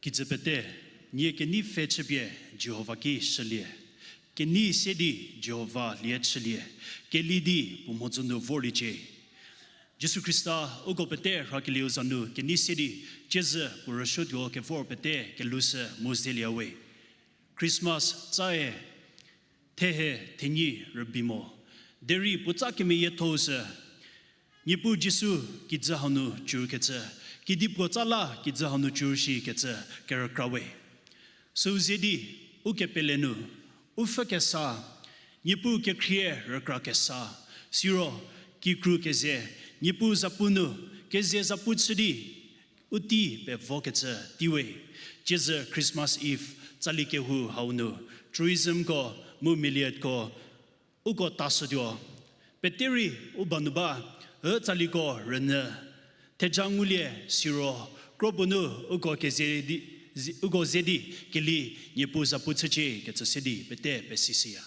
Kizapete, nie Keni Fechebie, Jehovah Ki Shalie, Keni Sedi, Jehovah Liet Shalie, Kelidi, Pumozuno Vorliche. Jesu Christa, Ogopete, Rakiliozanu, Keni Sedi, Jeze, Purashudio, Kevorpete, Kelusa, Moseliawe. Khrismas, Tsae, Tehe, Teni, Rabimo. Deri, Putakimi Yetosa, Nipu Jesu, Kizahanu, Jurketsa. Kidip Gotala, Kizahanu Jurshi Ketsa, Karakrawe. So Zedi, Ukepelenu, Ufakesa, Nipu Kekrie, Rakrakesa, Siro, Kikru Keze, Nipu Zapunu, Keze Zaputsidi, Uti Bevoketsa, Diwe, Jeze Christmas Eve, Tsalikehu Haunu, Truism Go, Mumiliat Go, Ugo Tasadio, Peteri, Ubanuba, Taliko, Rene. Tejangulie, Siro, Grobunu, Ugo Zedi, Kili, Yepuza Putsachi, gets a city, Bete, Besisia.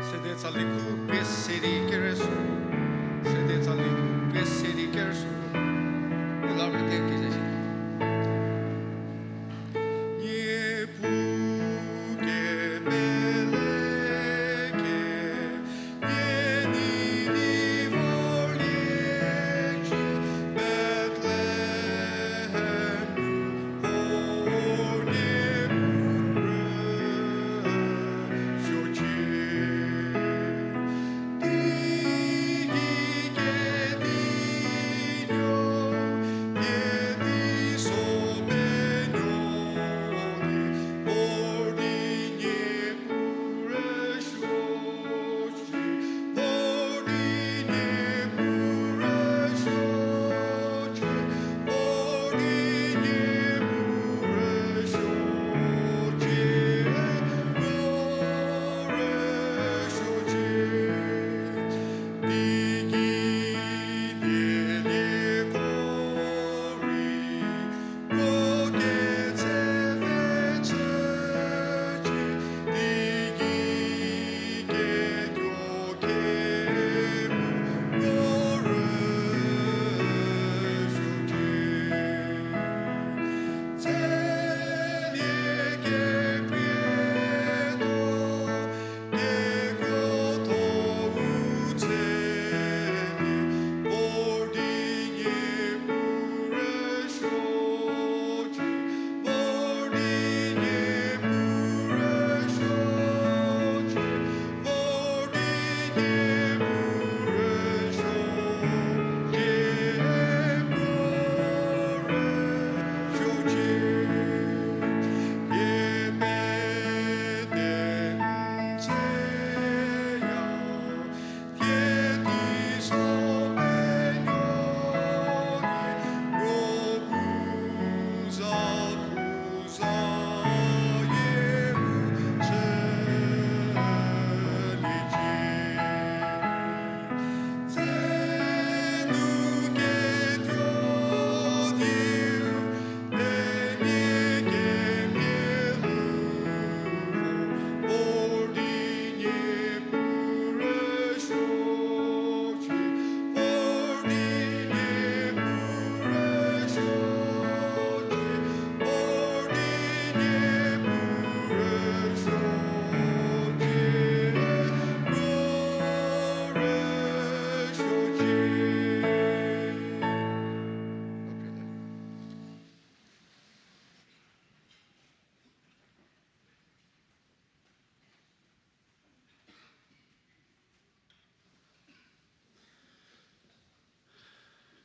Sede Tsaliku, Kesiezie, Kerüsuo, Sede Tsaliku, Kesiezie, Kerüsuo, Vilakienyü, Kesiezie.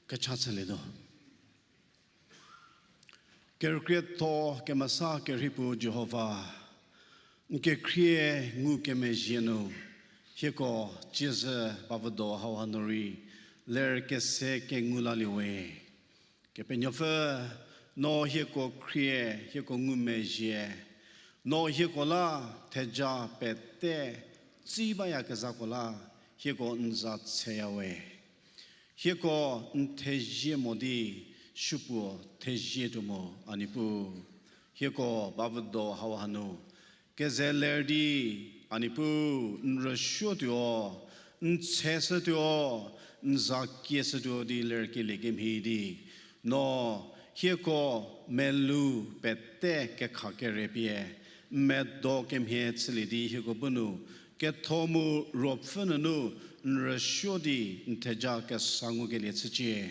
Kechakechü do. Kerüsuo kemasa keripu Jehovah. Nke krie ngu kemejeno. Heko jeze bavado hawanori. Ler kese ke ngulaliwe. Kepenyofe no heko krie heko ngu meje. No heko la teja pete. Zibaya kezakola heko nza tseyawe. Heko nteje modi shupu teje domo anipu. Heko bavado hawano. Kezelerdi, Anipu, Nrashudio, Ncesadio, Nzakiesadio di Lerkiligimhidi, no, Hieko, Melu, Pette, Kekakerepie, Meddo Kemhetslidi, Hikobunu, Ketomu, Ropfenanu, Nrashudi, Nteja Kesangugelitsi,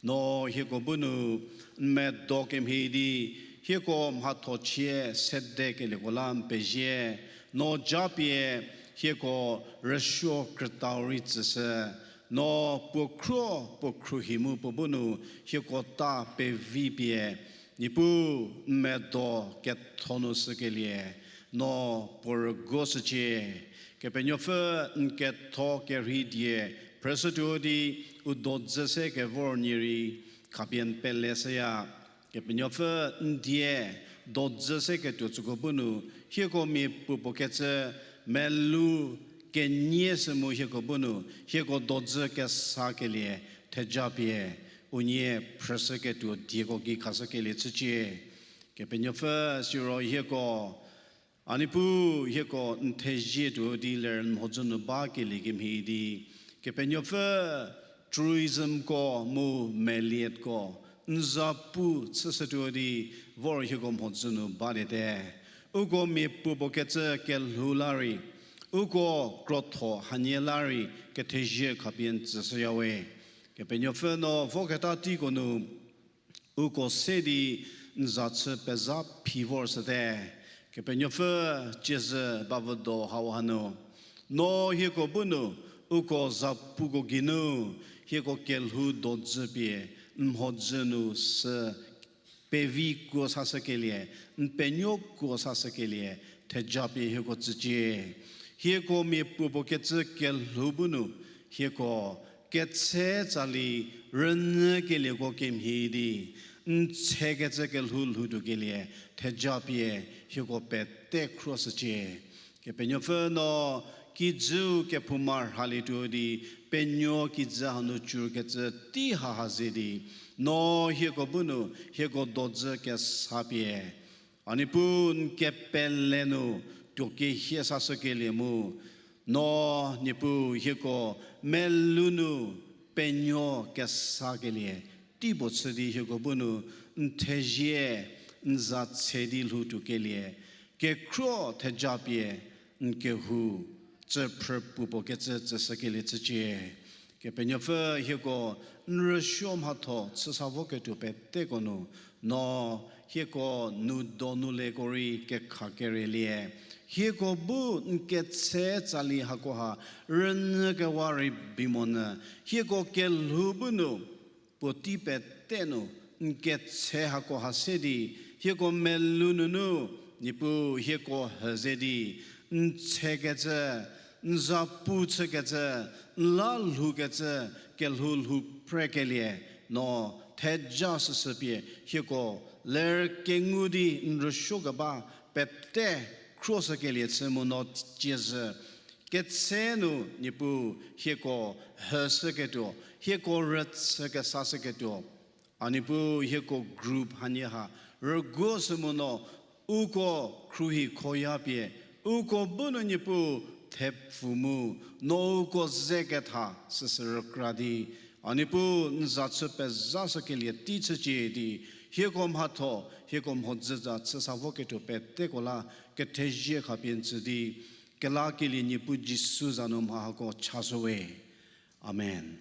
no, Hikobunu, Meddo Kemhidi, Hieko Mhatochie, Sedekelegolam, Peje, no Japie, Hieko, Rasho Krtauritse, no Pokruhimu Pobunu, Hiekota Pevipie, Nipu Medo Ketonusgelie, no Porgosache, Kepenyofe Nketo Keridie, Petsüsetuo Udodzese Kevorniri, Kapien Pelesea, Kepenyofe Ndie, Dodzese Ketuzugobunu, Hiekomi Pupoketse, Melu, Kenyesemu Hiekobunu, Hieko Dodze Kesakelie, Tejapie, Unye Pfhe Diego Gikasakeli Tsuchie, Kepenyofe Siro Hieko, Anipu Hieko Ntejietu dealer Mhozunu Bakili Gimhidi, Kepenyofe Truism Ko Mu Maleate Ko, Nzapu Pfhe Vor Hieko Mhozunu Badete, Ugo Mi Pupoketse Kelhulari, Ugo Krotho Hanyelari, Ketejie Kapien Tsayawe. Kepenyoferno Voketa Dikonu, Ugo Sedi, Zatsu Bazhapfhe Vorsade, Kepenyofer, Jeze Bavado Hawano, no Hieko Bunu, Ugo Zapugo Ginu, Hieko Kelhu Dodzebie, Mhodzenu Se, Pevi Go Sasakelie, Penyo Go Sasakelie, Tejapi Hieko Zje, Hieko Mi Pupoketse Kelhu Bunu, Hieko Mechü Tsali, Nourhengunuo Kemhidi, Sekhose Kekuolhouthie, Tejapie, Hieko Pette Crossje, Kepenyoferno, Kizu Kepumar Halitudi, Penyo Kizahanu Churketse, Tiha Hazidi, no Hieko Bunu, Hieko Dodze Kesapie, Anipun Kepelenu, Toki Hiesaskelemu, no Nipu Hieko, Melunu, Penyo Kesagelie, Tibotsedi Hieko Bunu, Ntejie, Nzatsedi Lutukelie, Kekro Tejapie, Nkehu, Tseprepupoketse Tsakeli Tje, Kepenyofer Hieko, Nrashom Hato, Tsavoketu Petekono, no Hieko Nudonulegori Kekakerelie. Hieko Bu Mechü Tsali Hakoha, Nourhengunuo Bimona, Hieko Kelhubunu, Potipe Tenu, Mechü Hakoha Sedi, Hieko Melununu, Nipu Hieko Hazedi, Ntsegeze, Nzapu Tsegeze, Lalhugeze, Kelhulhu Prekelie, no Tejasapie, Hieko, Lerkengudi, Nrashogaba, Pette. Crosskelie Semono Jeze, Getsenu Nipu, Hieko, Herseketo, Hieko Retsekesaseketo, Anipu Hieko Group Hanyaha, Rego Semono, Uko Kruhi Koyapie, Uko Bunu Nipu, Tepfumu, no Uko Zeketa, Siserokradi, Anipu Zatsu Zasakelie, Teacher Jedi, Hieko Mhato, Hieko Mhodzeza, Tsavoketo Petekola, Ketejie Kapien Tsudi, Kelakili Nipu Jisuzano Mahako Chasowe. Amen.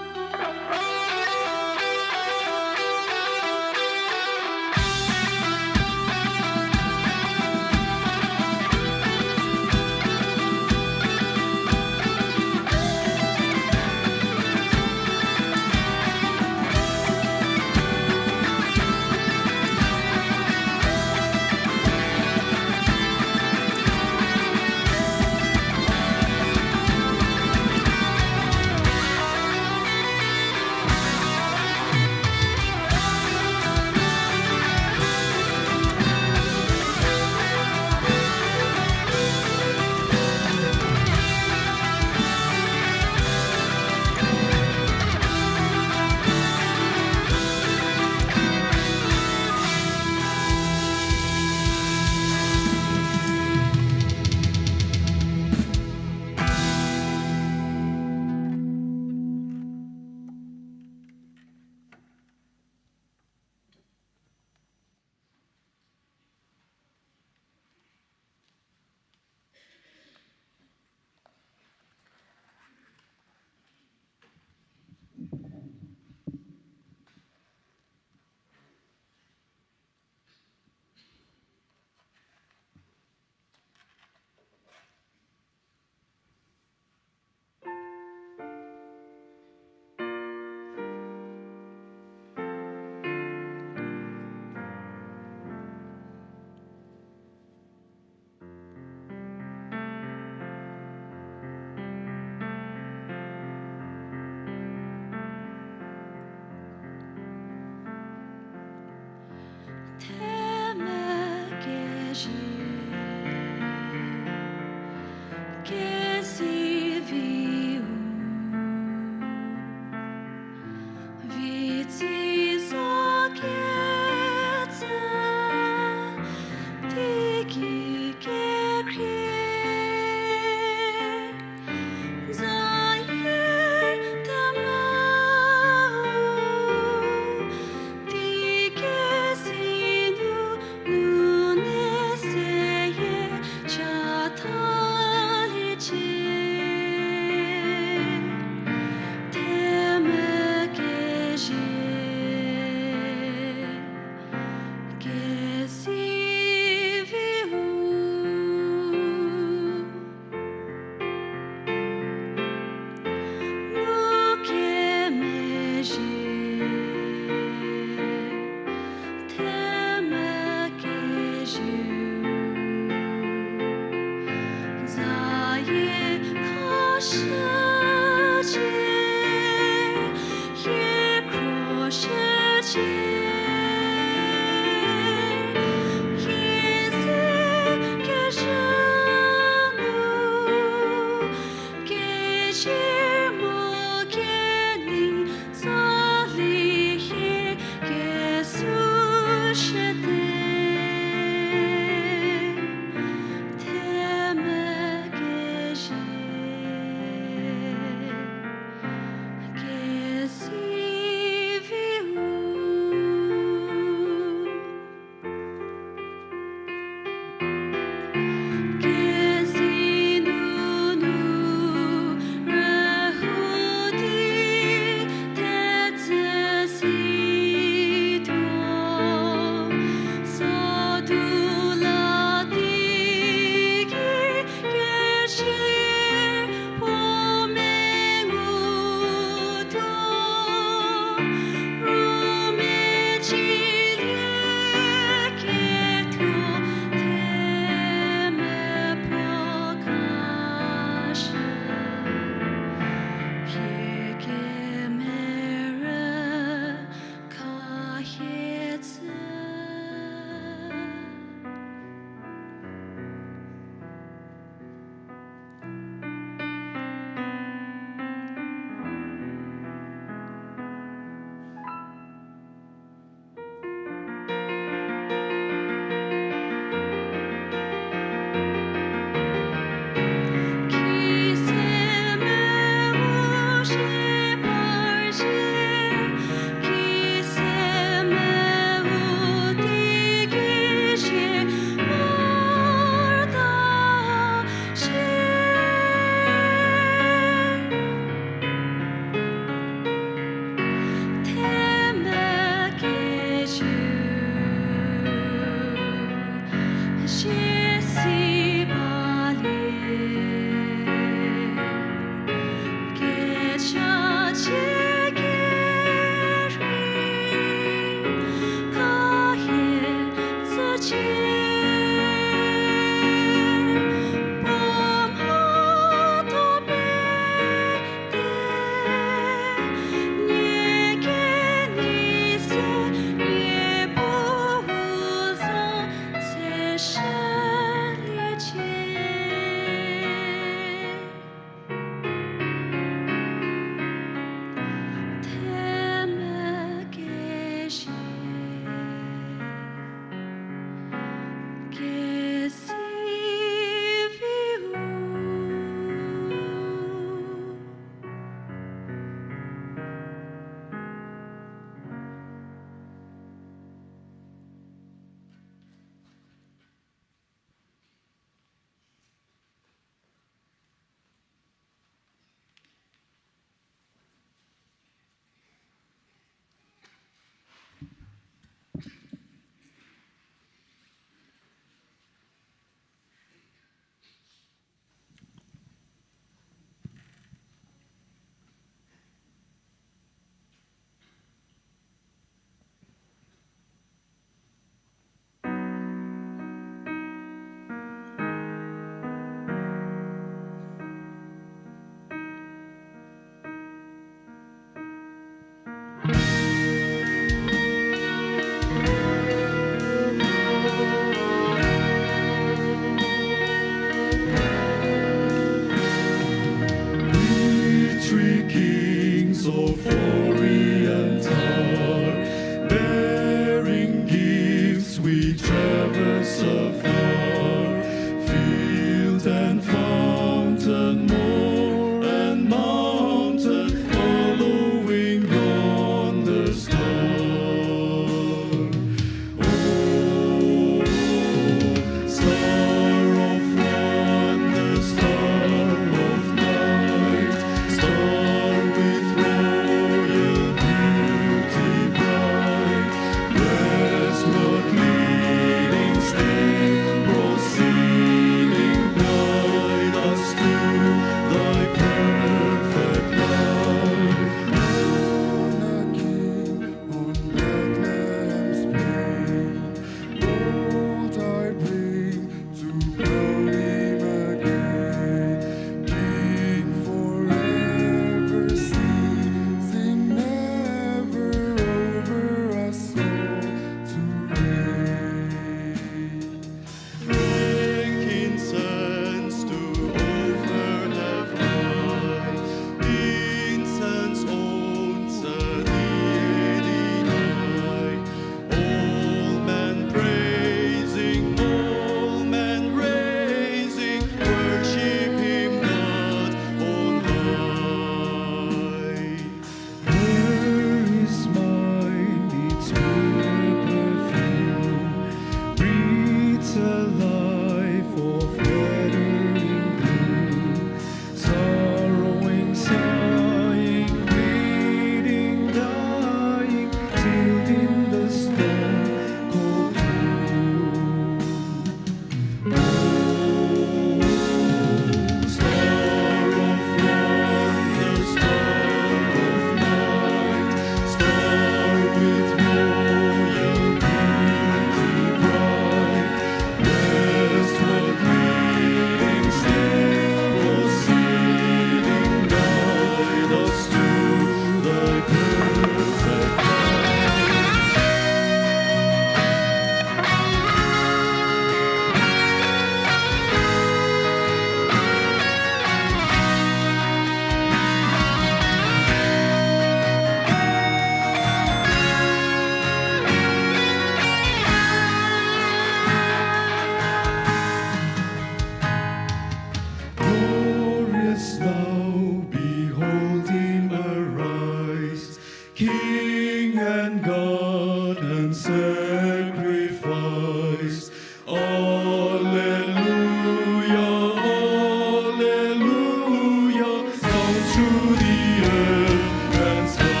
through the earth and skies.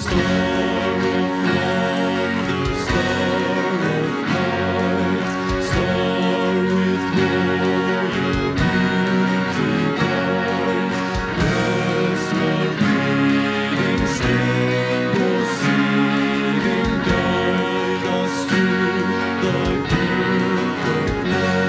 Star of wonder, star of light, star with royal beauty bright, rest my reading, stand proceeding, guide us to thy perfect land.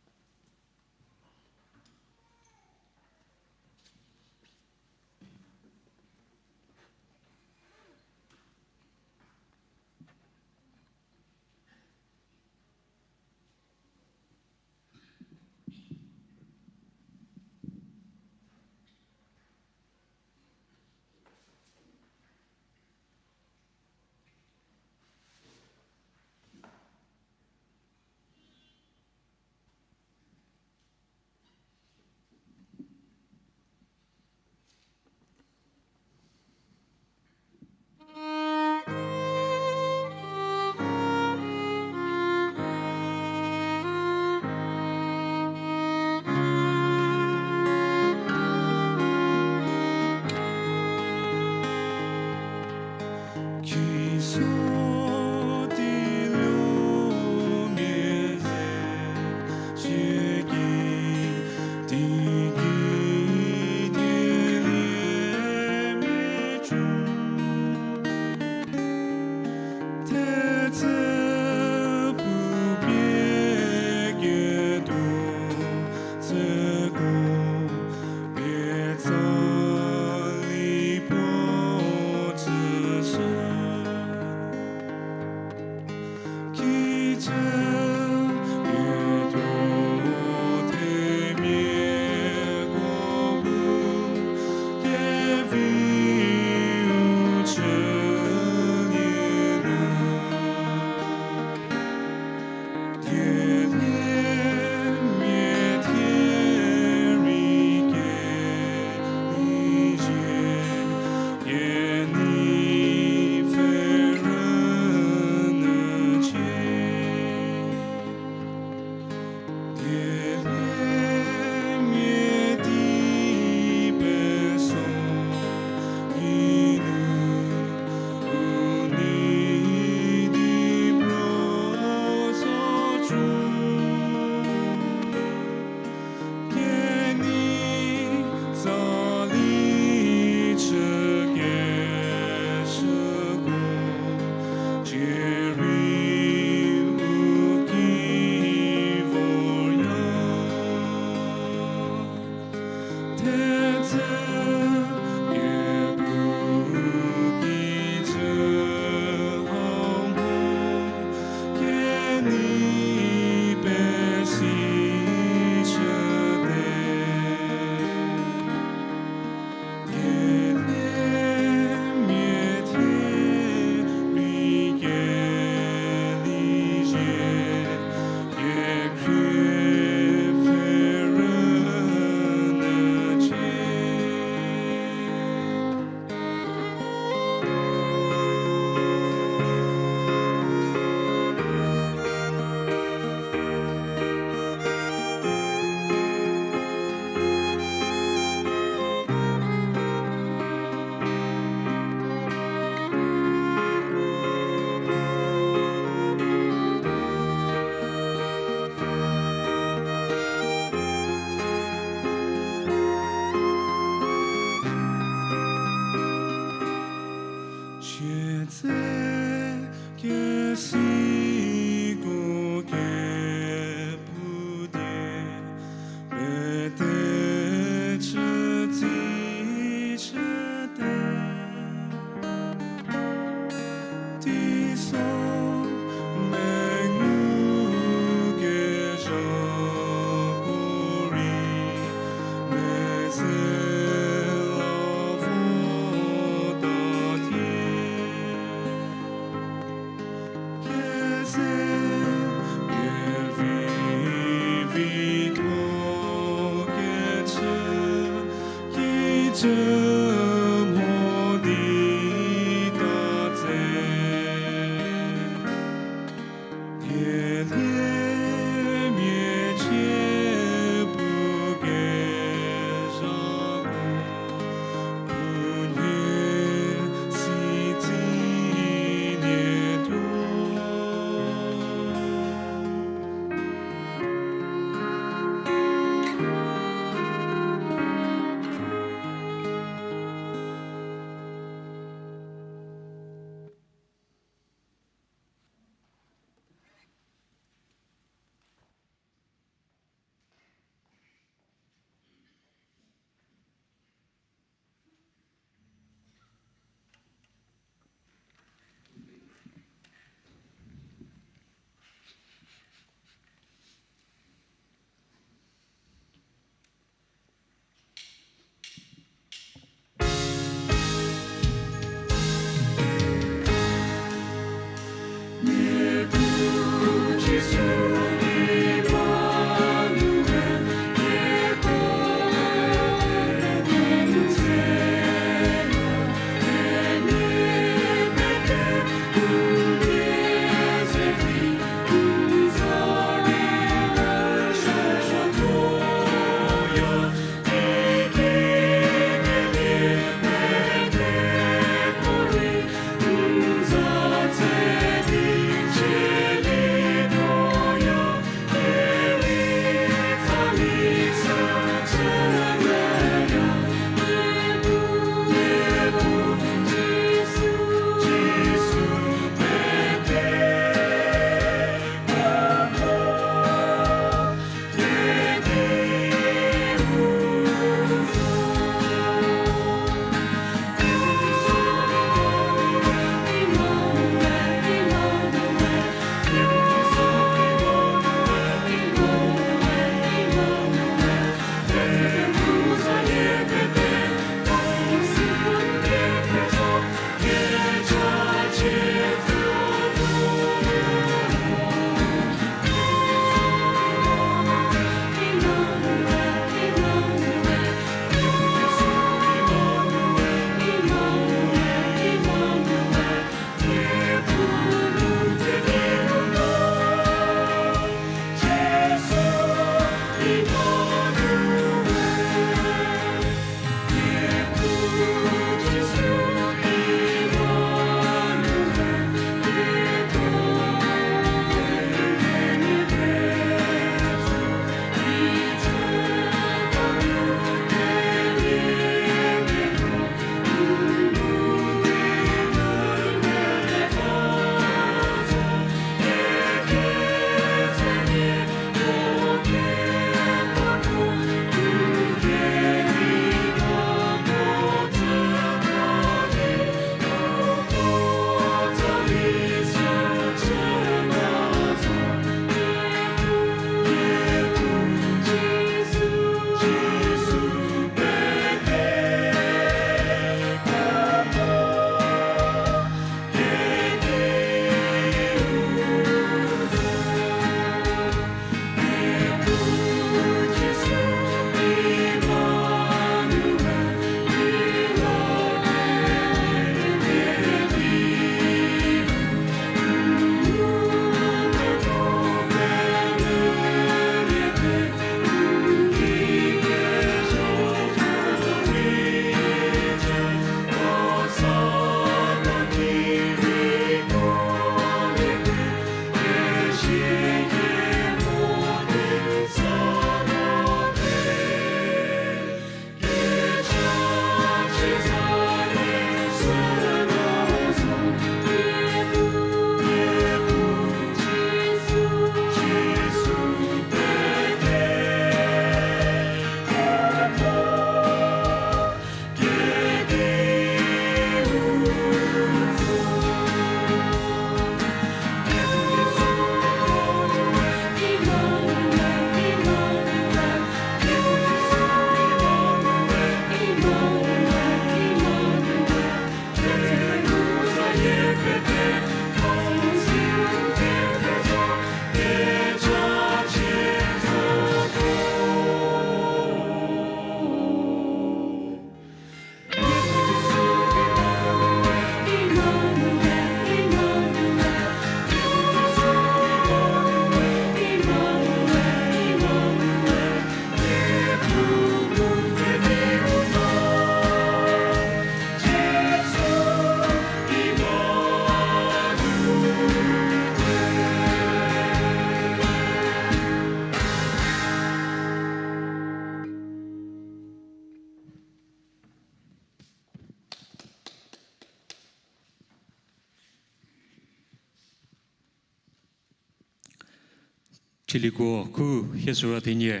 Chiligo ku Hesura tenye,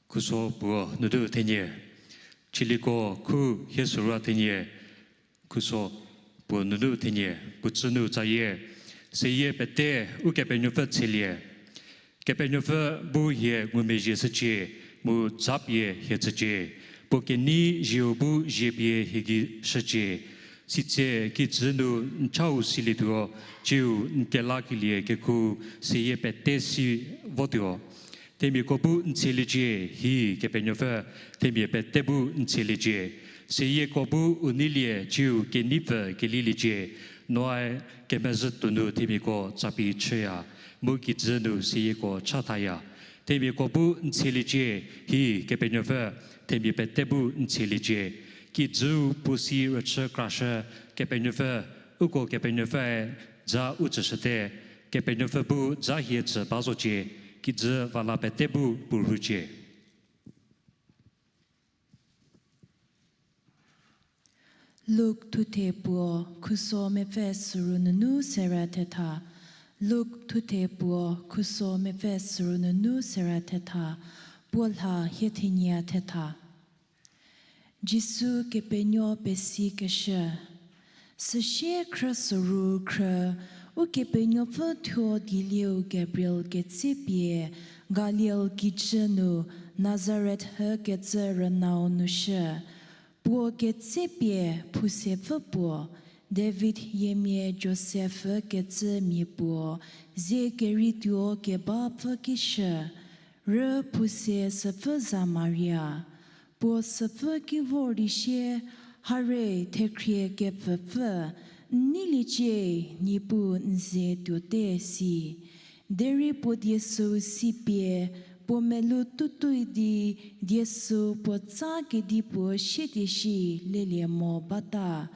kuso buo nudu tenye. Chiligo ku Hesura tenye, kuso buo nudu tenye, butsunu zaye. Seye pete u kepenyufa tselie. Kepenyufa bu ye ngumeje seche, mu zap ye hetseche. Pokeni jiobu jebie hegi seche. Sitse ki zenu chau silituo, jiu nkelakilie keku seye pete si vodio. Temi kobu nselije hi kepenyofa, temi petebu nselije. Seye kobu unilie jiu kenifa kelilije. Noai kemezutunu temi ko zapi chea, muki zenu seye ko chataya. Temi kobu nselije hi kepenyofa, temi petebu nselije. Ki zu pusi reche krashe kepenyofa, uko kepenyofa za uchesete, kepenyofa bu za hietse bazoje, ki zu vala petebu buruje. Look to tepuo, kuso me fesurunu serateta. Look to tepuo, kuso me fesurunu serateta. Bolha hetinia teta. Jisu kepenyo pesi keshe. Se krasuru kre, u kepenyo fetio dilio Gabriel getsipie, Galil gichenu, Nazareth he getzerenau nushe. Buo getsipie, puse febuo, David yemie Joseph getze mi buo, ze gerituo gebapfe kishe, re puse sefe Maria. Bo sefe kivorishe, hare tekrie gepfe, nilije nibu nze dote si. Deri bo dieso sipie, bo melu tutuidi, dieso bo tsage di bo shedishi lele mo bata.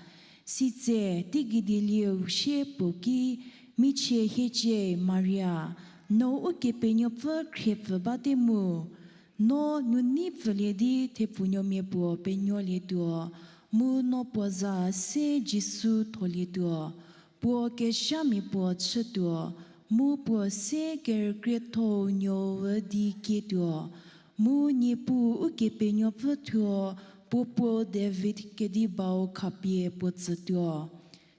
Sitze tigidilio she boki, miche heje Maria, no ukepenyo fe krepe batemu. No nuni vledi te punyo me bo penyo le do, mu no poza se Jisu toli do, bo ke shami bo chedo, mu bo se ger greto nyo di kedo, mu ni bu uke penyo photo, bo bo David ke di bao kapie bo zedo,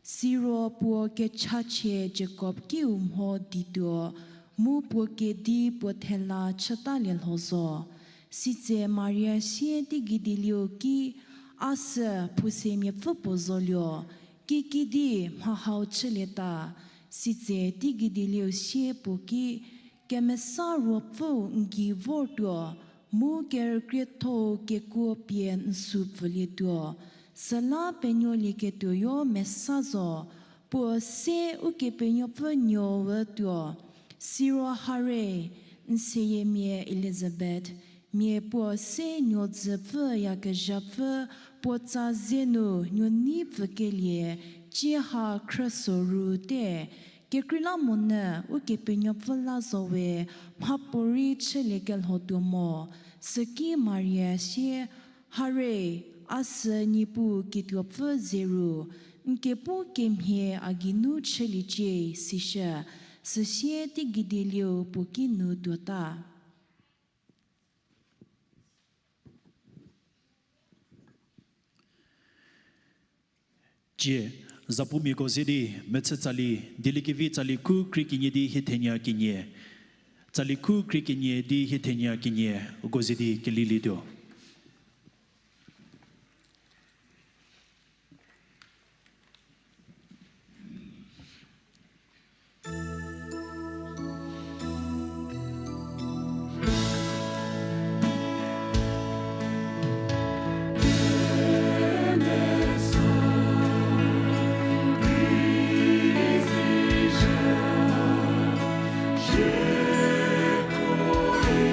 siro bo ke chache Jacob ki ho di do. Mu poke di potela chatalel hozo. Sitze Maria sie digidilio ki asa puse mi fopozolio. Ki di mahau cheleta. Sitze digidilio sie poki kemesa ropo ngi vordo. Mu ger greto Kekuopien supvalido. Sala penyoli ketuyo mesazo. Po se uke penyo penyo vedo. Siro hare, nseye mie Elizabeth, mie po se nyo zepfe ya ke japfe, po tsa zenu nyo ni vkelie, jiha kresoru de, ke krila mone, uke penyo vla zowe, mhapori chelekel hodomo, seki Maria she, hare, asa nipu kitopfe zeru, nke po kemhe aginu chelije sisha, se sie digidilio pokinu dota. Je, zapumi gozidi, Mechü Tsali, dilikivi Tsali ku Khrikinye di hitenya kinye. Tsali ku Khrikinye di hitenya kinye, gozidi kelilido. Kekuolhouthie,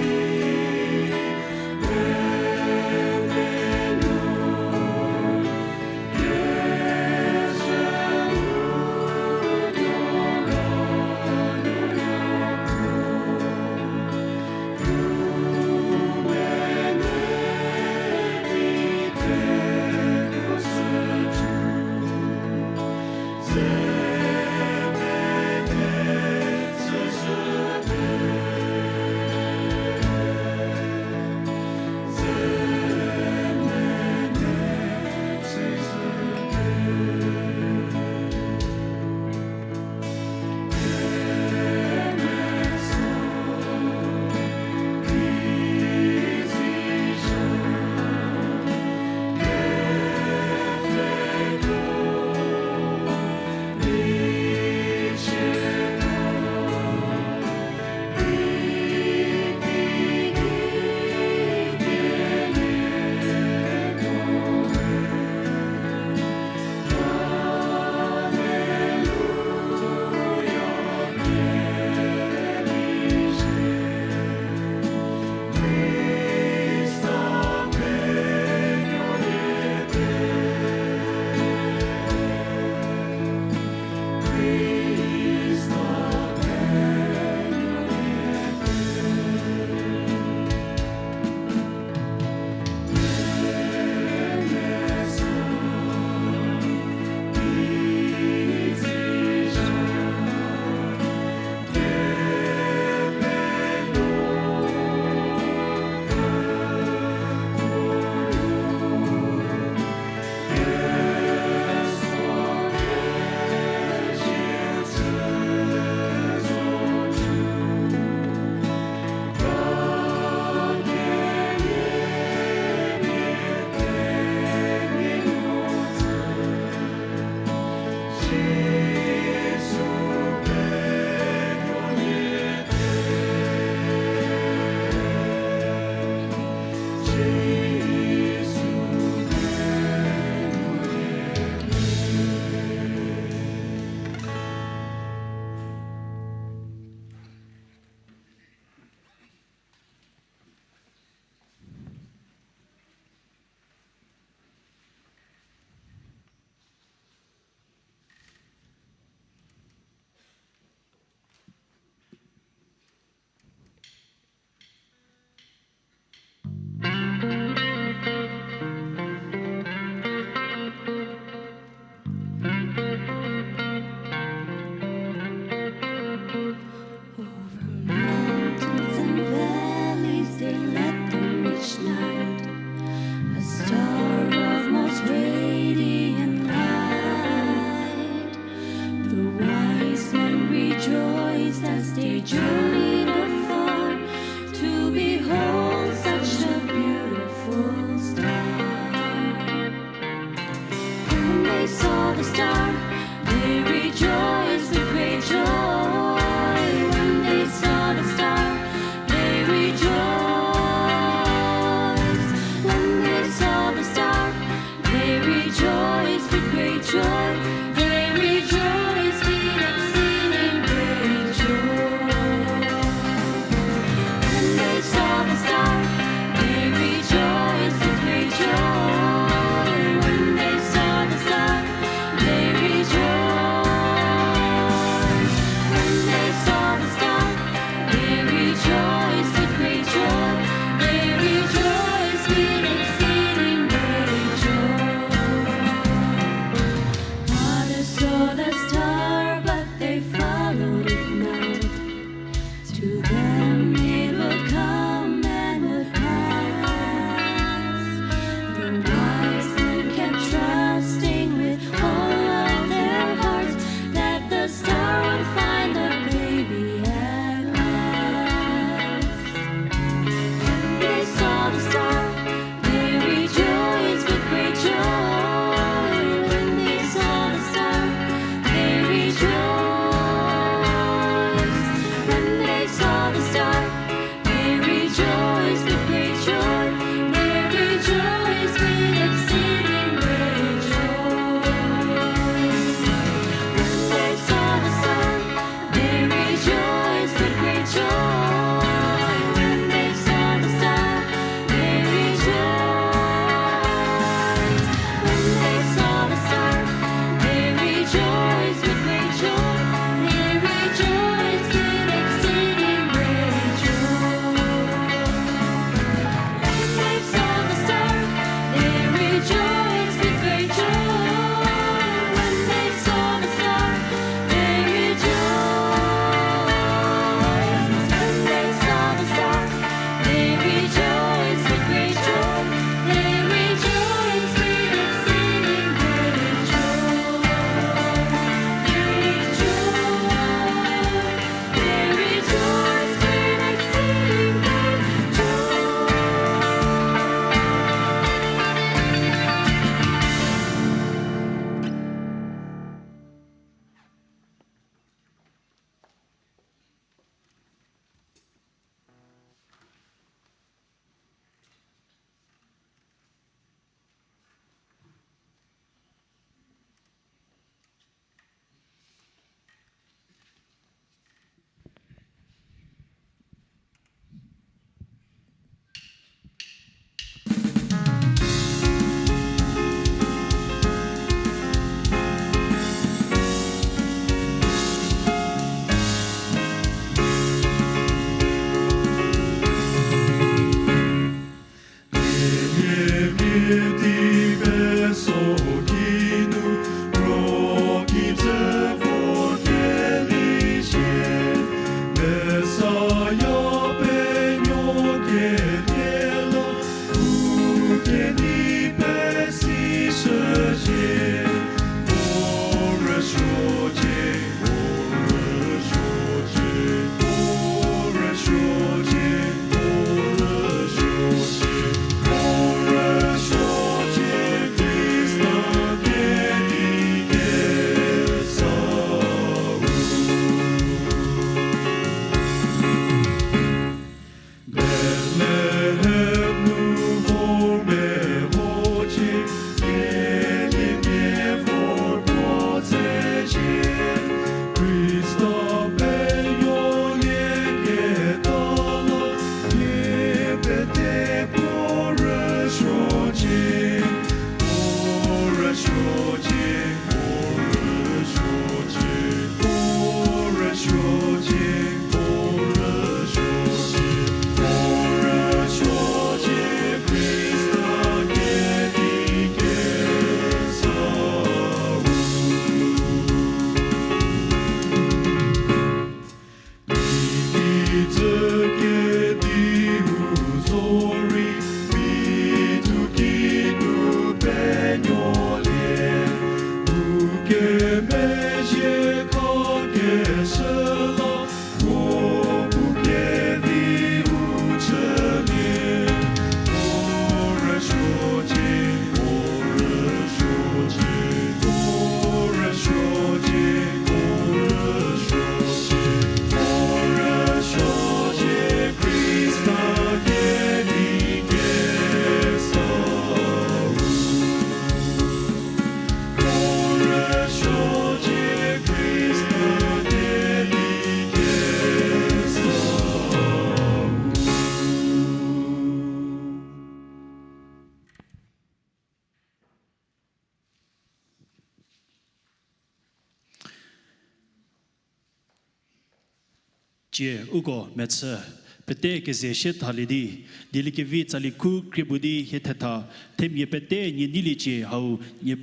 Che ugo metsa pete ke zeshet halidi dilikivi tsaliku kribudi hetata tem ye pete ni niliche hau ye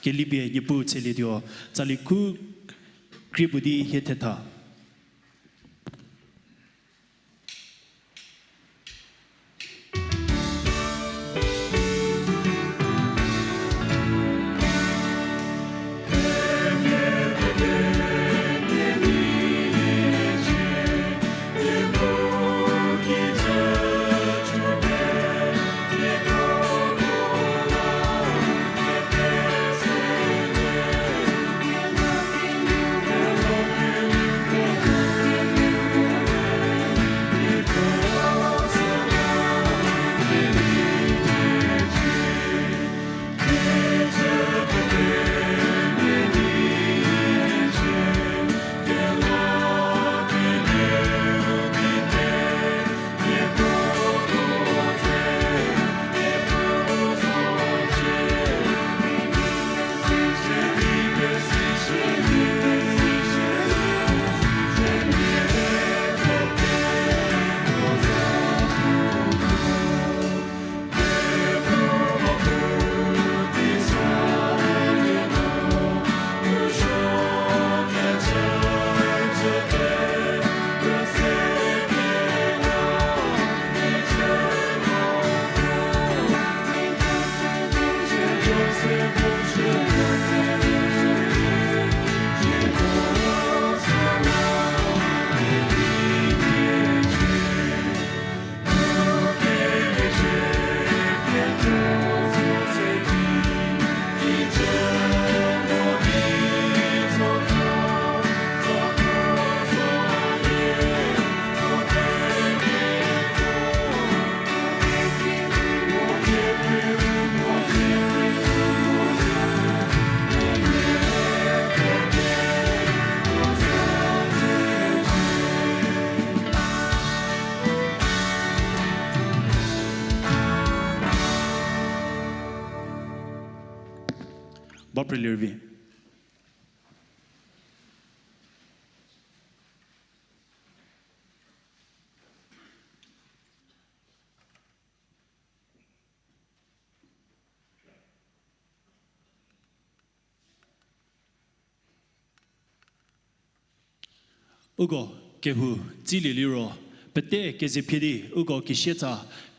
kelibie ye pu tselidio tsaliku kribudi hetata Baprilirvi. ugo kehu zili liro pete kezepidi ugo kisheta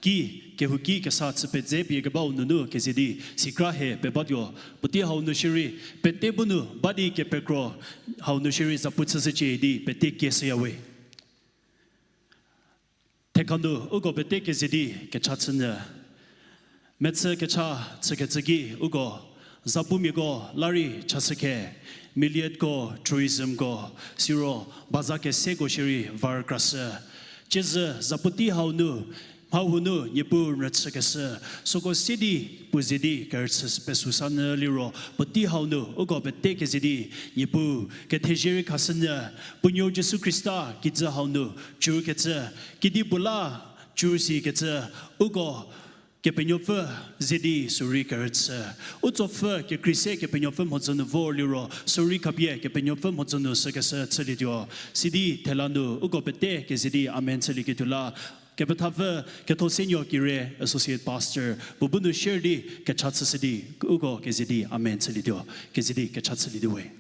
ki kehu ki kesat pezepi gebau nunu kezidi sikrahe bebadyo puti haunu shiri pete bunu badi ke pekro haunu shiri zaputsaseche di pete keseyawe tekando ugo pete kezidi kechatsna metsa kecha tsegetsegi ugo zapumigo lari chasake Miliet go, Truism go, Siro, Bazhakese go shiri varkrasa. Jeza zaputi haunu, haunu yepu ratsakasa. Soko sidi puzidi kertses pesusana liro, puti haunu, ugo beteke zidi, yepu, ketejeri kasana, punyo Jesu Christa, gidza haunu, churu ketsa, gidi bula, churusi ketsa, ugo, Kepenyophe zedi suri kertsa utsofe ke krise kepenyophe mozono voliro suri kapie kepenyophe mozono sekasa tselidio sidi telando ugopete ke zedi amen tselikitula kepetave ketosenyo kire associate pastor bubunu sherdi kechatsa sidi ugo ke zedi amen tselidio ke zedi kechatsa lidiwe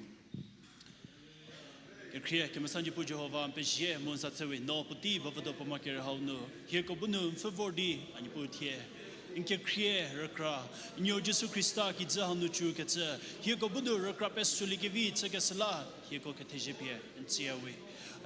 Kriya kemesanji pu Jehova ampeje monsatsewe no puti bavodo pomakere haunu hieko bunu favordi aniputie Inke kriye rekra inyo Jesu Christa ki zahanu chu ketsa hieko bunu rekra pesuli ke vi tsegesla hieko ketejepie ntsiawe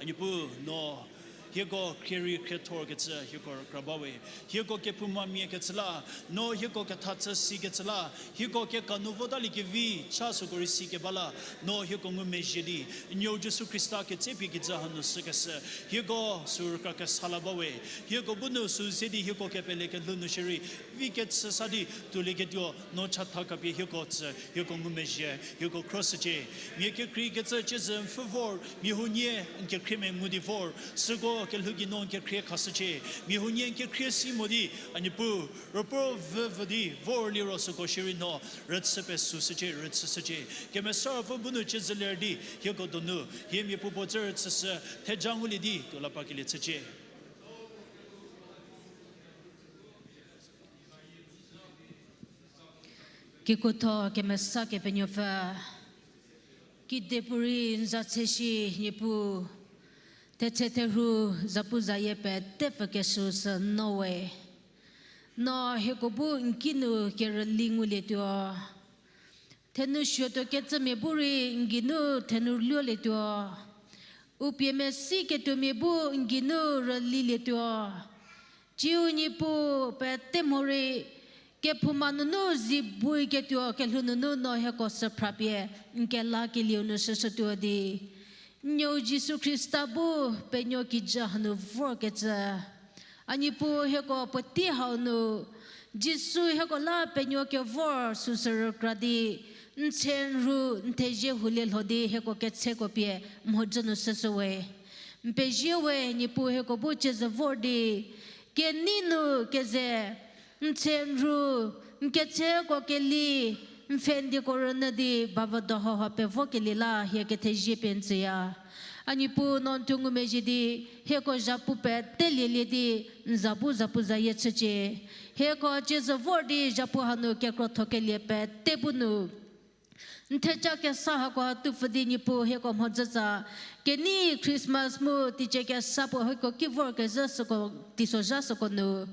anipu no hieko Khriephretuolie ketsa hieko krabawe hieko ke puma mie ketsla no hieko ke tatsa si ketsla hieko ke kanuvodali ke vi chasu gorisi ke bala no hieko ngumejedi inyo Jesu Christa ke tsepi ki zahanu sekesa hieko surka ke salabawe hieko bunu su sedi hieko ke pele ke lunu shiri Viketouca sadi tuligetyo no chata kapi hieko tse hieko ngumeje hieko crossaje mieke krigetsa chezem favor mihunye nke krime mudivor sugo ke lugi non ke krie kasaje mihunye ke krie simodi anipu ropo vvdi vor liro sugo shiri no retsepe susaje retsaje ke mesar bunu chezelerdi hieko donu him yepu bozer tsese tejanguli di tolapakile tsaje Kekuolhouthie kemesa kepenyofa kidepuri nzatseshi nipu teteteru zapuzaye pe tefekesus nowe no hekobu nkinu kerelingu letio tenu shoto ketsemeburi nginu tenu lio letio upiemesi ketumebu nginu reli letio jiu nipu pe temori ke pumanunu zibui ke tio ke lununu no he ko saprapie nke la ke liunu sesutuo di nyo Jesu Christa bu pe nyo ki jahnu vor ke za ani pu he ko pati haunu Jesu he ko la pe nyo ke vor susur gradi nchen ru nteje hulel hodi he ko ke tse ko pie mhojanu sesuwe mpeje we ni pu he ko bu che za vor di ke ninu ke ze Mtsenru mketse ko keli mfendi korona di bavadoho hape vokeli la he keteje pensia anipu non tungu mejidi he ko japu pe telele di nzabu zapu zayetche he ko jezavordi japu hanu ke krotokeli pe tebunu Nteja ke saha ko tu fadi ni po he ko mhodza ke ni Christmas mu ti che ke sapo he ko kivor ke zaso ko tisoja so ko no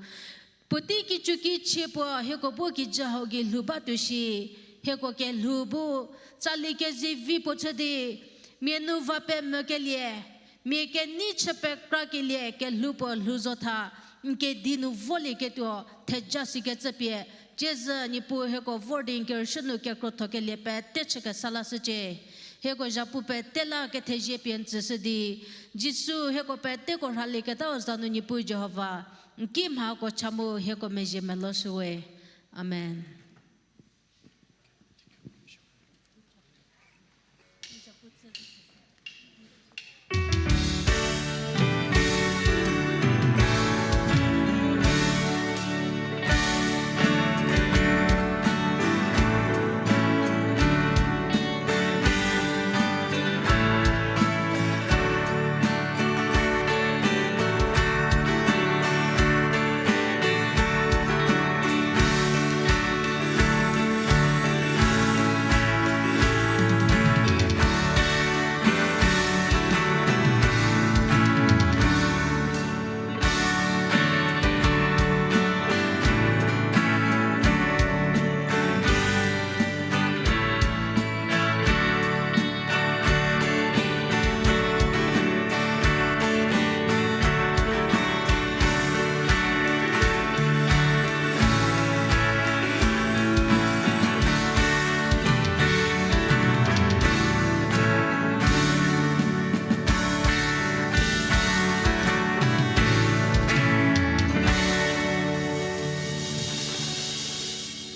Puti ki chuki chepo he ko bo ki jaho ge luba to shi he ko ke lubu tsali ke zivi pochade menu va pe me ke lie me ke ni chepe kra ke lie ke lupo luzotha ke dinu vole ke to theja si ke tsepie jeza ni po he ko wording ke shunu ke ko to ke lie pe te cheke sala se che he ko japu pe tela ke theje pien tsedi jisu he ko pe te ko hali ke ta zanu ni po jehova Kim ha ko chamu he ko meje melosue. Amen.